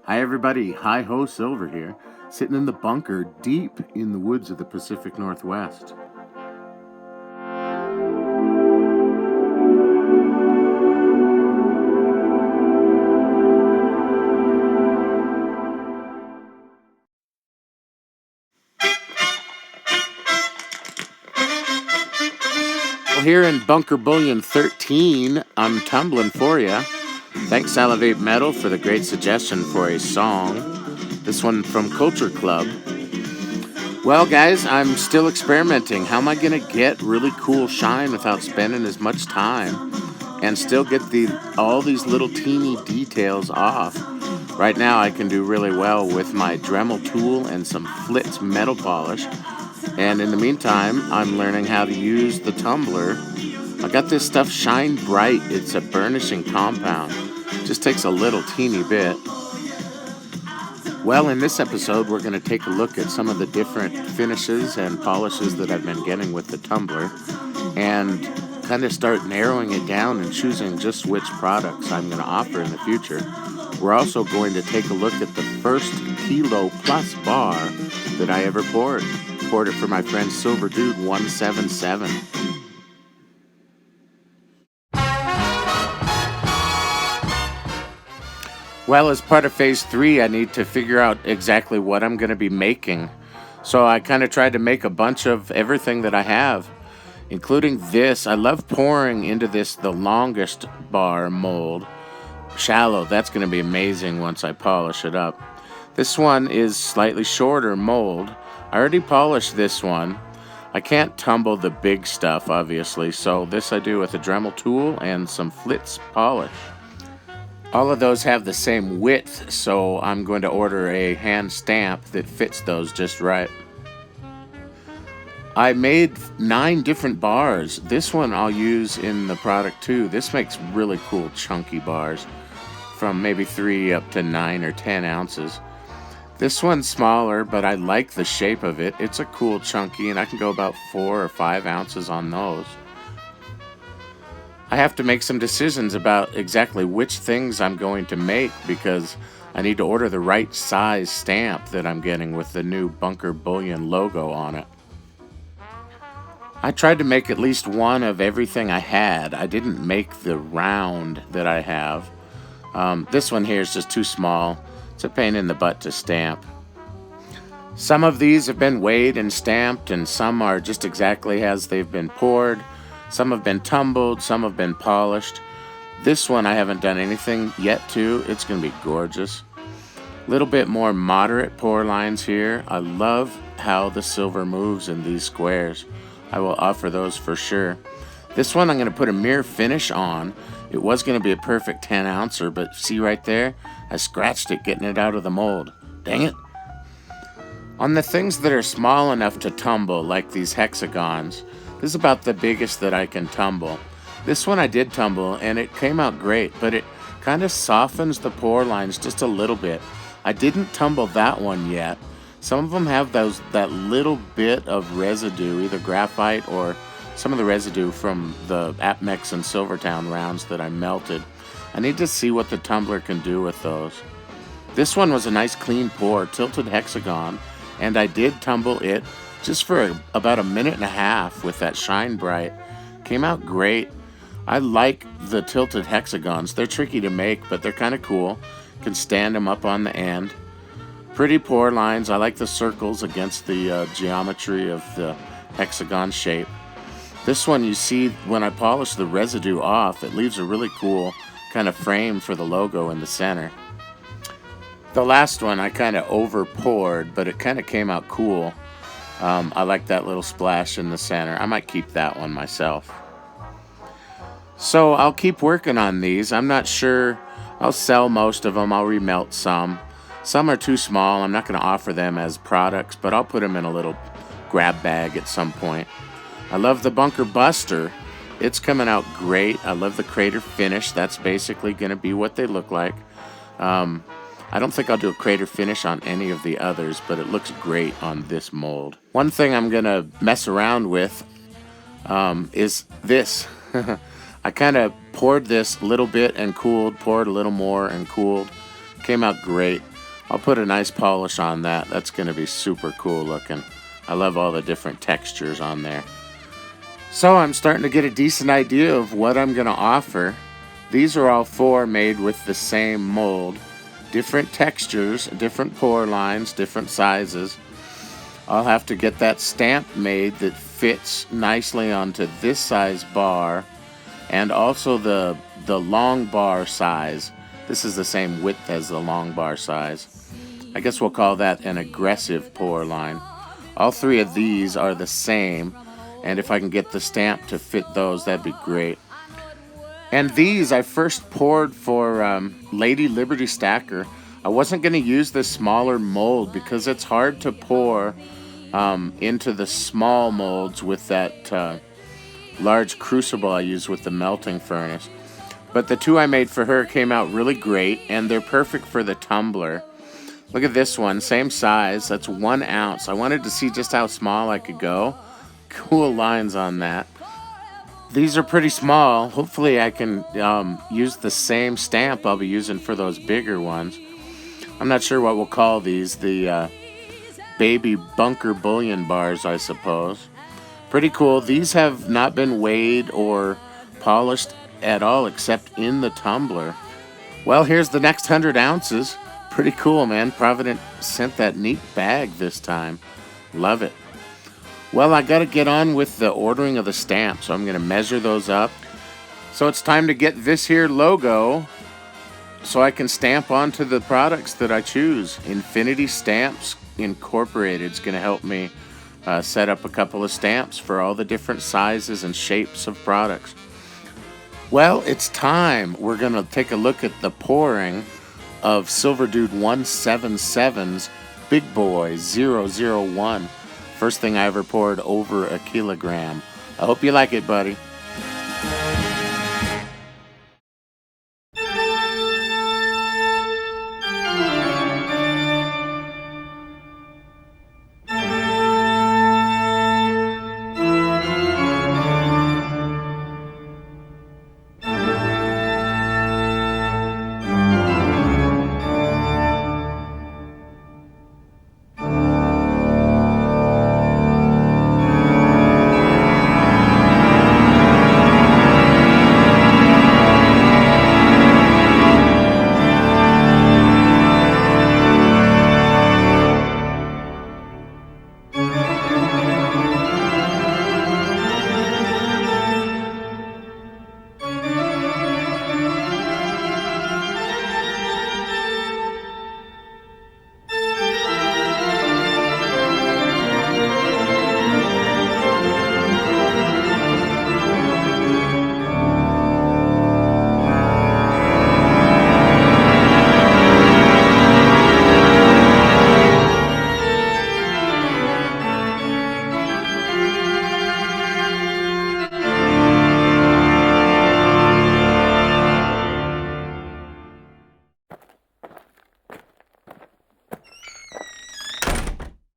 Hi everybody, HiHo Silver here, sitting in the bunker deep in the woods of the Pacific Northwest. Well, here in Bunker Bullion 13, I'm tumbling for you. Thanks Salivate Metal for the great suggestion for a song. This one from Culture Club. Well, guys, I'm still experimenting. How am I going to get really cool shine without spending as much time and still get all these little teeny details off? Right now, I can do really well with my Dremel tool and some Flitz metal polish. And in the meantime, I'm learning how to use the tumbler. I got this stuff Shine Bright. It's a burnishing compound. Just takes a little teeny bit. Well, in this episode, we're going to take a look at some of the different finishes and polishes that I've been getting with the tumbler and kind of start narrowing it down and choosing just which products I'm going to offer in the future. We're also going to take a look at the first kilo plus bar that I ever poured. Poured it for my friend Silver Dude 177. Well, as part of phase 3, I need to figure out exactly what I'm going to be making. So I kind of tried to make a bunch of everything that I have, including this. I love pouring into this the longest bar mold. Shallow, that's going to be amazing once I polish it up. This one is slightly shorter mold. I already polished this one. I can't tumble the big stuff, obviously, so this I do with a Dremel tool and some Flitz polish. All of those have the same width, so I'm going to order a hand stamp that fits those just right. I made 9 different bars. This one I'll use in the product too. This makes really cool chunky bars from maybe 3 up to 9 or 10 ounces. This one's smaller, but I like the shape of it. It's a cool chunky, and I can go about 4 or 5 ounces on those. I have to make some decisions about exactly which things I'm going to make because I need to order the right size stamp that I'm getting with the new Bunker Bullion logo on it. I tried to make at least one of everything I had. I didn't make the round that I have. This one here is just too small. It's a pain in the butt to stamp. Some of these have been weighed and stamped, and some are just exactly as they've been poured. Some have been tumbled, some have been polished. This one I haven't done anything yet to. It's going to be gorgeous. A little bit more moderate pour lines here. I love how the silver moves in these squares. I will offer those for sure. This one I'm going to put a mirror finish on. It was going to be a perfect 10 ouncer, but see right there? I scratched it getting it out of the mold. Dang it. On the things that are small enough to tumble, like these hexagons, this is about the biggest that I can tumble. This one I did tumble, and it came out great, but it kind of softens the pour lines just a little bit. I didn't tumble that one yet. Some of them have that little bit of residue, either graphite or some of the residue from the Apmex and Silvertown rounds that I melted. I need to see what the tumbler can do with those. This one was a nice clean pour, tilted hexagon, and I did tumble it just for about a minute and a half with that Shine Bright. Came out great. I like the tilted hexagons. They're tricky to make, but they're kind of cool. Can stand them up on the end. Pretty pour lines. I like the circles against the geometry of the hexagon shape. This one, you see, when I polish the residue off, it leaves a really cool kind of frame for the logo in the center. The last one I kind of over poured, but it kind of came out cool. I like that little splash in the center. I might keep that one myself. So I'll keep working on these. I'm not sure. I'll sell most of them. I'll remelt some. Some are too small. I'm not going to offer them as products, but I'll put them in a little grab bag at some point. I love the Bunker Buster. It's coming out great. I love the crater finish. That's basically going to be what they look like. I don't think I'll do a crater finish on any of the others, but it looks great on this mold. One thing I'm going to mess around with is this. I kind of poured this a little bit and cooled, poured a little more and cooled. Came out great. I'll put a nice polish on that. That's going to be super cool looking. I love all the different textures on there. So I'm starting to get a decent idea of what I'm going to offer. These are all 4 made with the same mold. Different textures, different pour lines, different sizes. I'll have to get that stamp made that fits nicely onto this size bar, and also the long bar size. This is the same width as the long bar size. I guess we'll call that an aggressive pour line. All 3 of these are the same, and if I can get the stamp to fit those, that'd be great. And these I first poured for Lady Liberty Stacker. I wasn't going to use the smaller mold because it's hard to pour into the small molds with that large crucible I use with the melting furnace. But the 2 I made for her came out really great, and they're perfect for the tumbler. Look at this one, same size. That's 1 ounce. I wanted to see just how small I could go. Cool lines on that. These are pretty small. Hopefully I can use the same stamp I'll be using for those bigger ones. I'm not sure what we'll call these. The baby bunker bullion bars, I suppose. Pretty cool. These have not been weighed or polished at all except in the tumbler. Well, here's the next 100 ounces. Pretty cool, man. Provident sent that neat bag this time. Love it. Well, I got to get on with the ordering of the stamps, so I'm going to measure those up. So it's time to get this here logo so I can stamp onto the products that I choose. Infinity Stamps Incorporated is going to help me set up a couple of stamps for all the different sizes and shapes of products. Well, it's time. We're going to take a look at the pouring of Silver Dude 177's Big Boy 001. First thing I ever poured over a kilogram. I hope you like it, buddy.